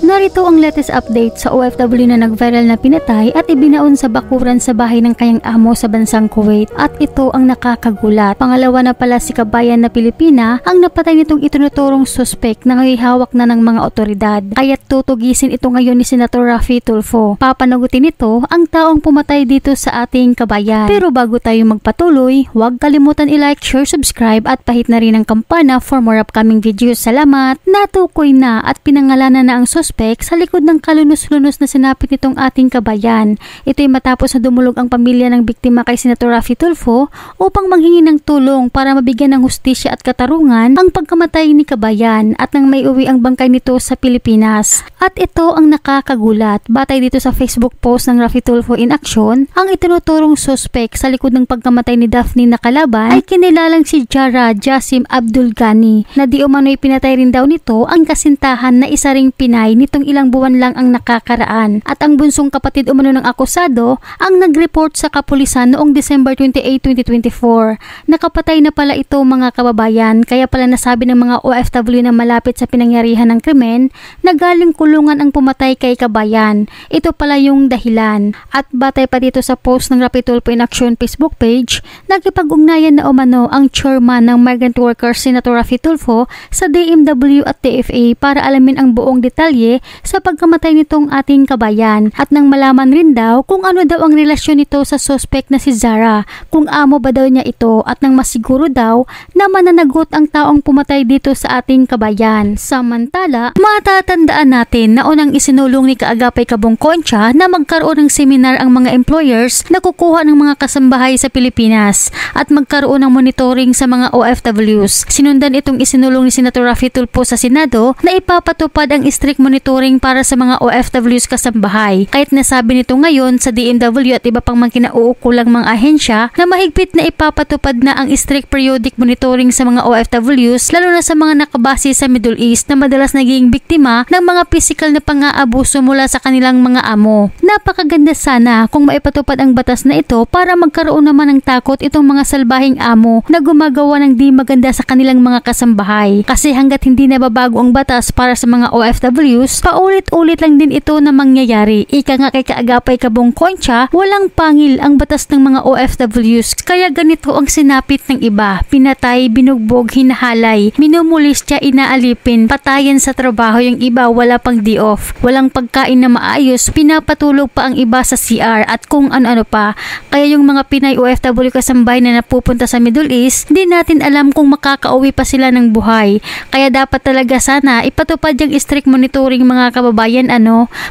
Narito ang latest update sa OFW na nag-viral na pinatay at ibinaon sa bakuran sa bahay ng kanyang amo sa bansang Kuwait, at ito ang nakakagulat. Pangalawa na pala si kabayan na Pilipina ang napatay nitong itinuturong suspect na ngayhawak na ng mga otoridad. Kaya't tutugisin ito ngayon ni Senator Raffy Tulfo. Papanagutin ito ang taong pumatay dito sa ating kabayan. Pero bago tayo magpatuloy, huwag kalimutan i-like, share, subscribe at pahit na rin ang kampana for more upcoming videos. Salamat! Natukoy na at pinangalanan na ang suspect sa likod ng kalunos-lunos na sinapit nitong ating kabayan. Ito'y matapos na dumulog ang pamilya ng biktima kay Senator Raffy Tulfo upang manghingi ng tulong para mabigyan ng hustisya at katarungan ang pagkamatay ni kabayan at nang may uwi ang bangkay nito sa Pilipinas. At ito ang nakakagulat. Batay dito sa Facebook post ng Raffy Tulfo in Action, ang itinuturong suspect sa likod ng pagkamatay ni Daphne na kalaban ay kinilalang si Jara Jasim Abdul Ghani, na di umano'y pinatay rin daw nito ang kasintahan na isa ring Pinay nitong ilang buwan lang ang nakakaraan, at ang bunsong kapatid umano ng akusado ang nag-report sa kapulisan noong December 28, 2024. Nakapatay na pala ito mga kababayan, kaya pala nasabi ng mga OFW na malapit sa pinangyarihan ng krimen na galing kulungan ang pumatay kay kabayan. Ito pala yung dahilan. At batay pa dito sa post ng Raffy Tulfo in Action Facebook page, nagkipag-ugnayan na umano ang chairman ng Migrant Workers Senator Raffy Tulfo sa DMW at TFA para alamin ang buong detalye sa pagkamatay nitong ating kabayan, at nang malaman rin daw kung ano daw ang relasyon nito sa suspect na si Zara, kung amo ba daw niya ito, at nang masiguro daw na mananagot ang taong pumatay dito sa ating kabayan. Samantala, matatandaan natin na unang isinulong ni Kaagapay Kabong Concha na magkaroon ng seminar ang mga employers na kukuha ng mga kasambahay sa Pilipinas at magkaroon ng monitoring sa mga OFWs. Sinundan itong isinulong ni Senator Raffy Tulfo sa Senado na ipapatupad ang strict monitoring para sa mga OFWs kasambahay. Kahit nasabi nito ngayon sa DMW at iba pang mga kinauukulang mga ahensya na mahigpit na ipapatupad na ang strict periodic monitoring sa mga OFWs, lalo na sa mga nakabase sa Middle East na madalas naging biktima ng mga physical na pang-aabuso mula sa kanilang mga amo. Napakaganda sana kung maipatupad ang batas na ito para magkaroon naman ng takot itong mga salbahing amo na gumagawa ng di maganda sa kanilang mga kasambahay. Kasi hanggat hindi nababago ang batas para sa mga OFWs, paulit-ulit lang din ito na mangyayari. Ika nga kay Kaagapay Kabong Concha, walang pangil ang batas ng mga OFWs. Kaya ganito ang sinapit ng iba. Pinatay, binugbog, hinahalay, minumulistya, inaalipin, patayan sa trabaho yung iba, wala pang di-off. Walang pagkain na maayos, pinapatulog pa ang iba sa CR at kung ano-ano pa. Kaya yung mga Pinay OFW kasambahay na napupunta sa Middle East, hindi natin alam kung makakauwi pa sila ng buhay. Kaya dapat talaga sana ipatupad yung strict monitoring mga kababayan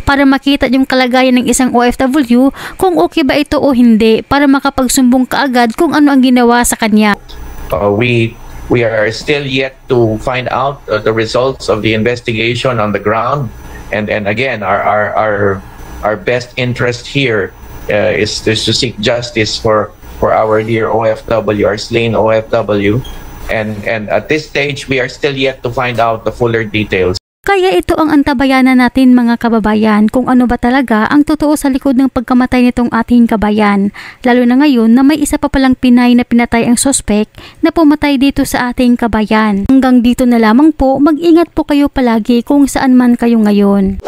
para makita yung kalagayan ng isang OFW kung okay ba ito o hindi, para makapagsumbong kaagad kung ano ang ginawa sa kanya. We are still yet to find out the results of the investigation on the ground, and again our best interest here is to seek justice for our dear OFW, our slain OFW, and at this stage we are still yet to find out the fuller details. Kaya ito ang antabayanan natin mga kababayan, kung ano ba talaga ang totoo sa likod ng pagkamatay nitong ating kabayan. Lalo na ngayon na may isa pa palang Pinay na pinatay ang suspect na pumatay dito sa ating kabayan. Hanggang dito na lamang po, mag-ingat po kayo palagi kung saan man kayo ngayon.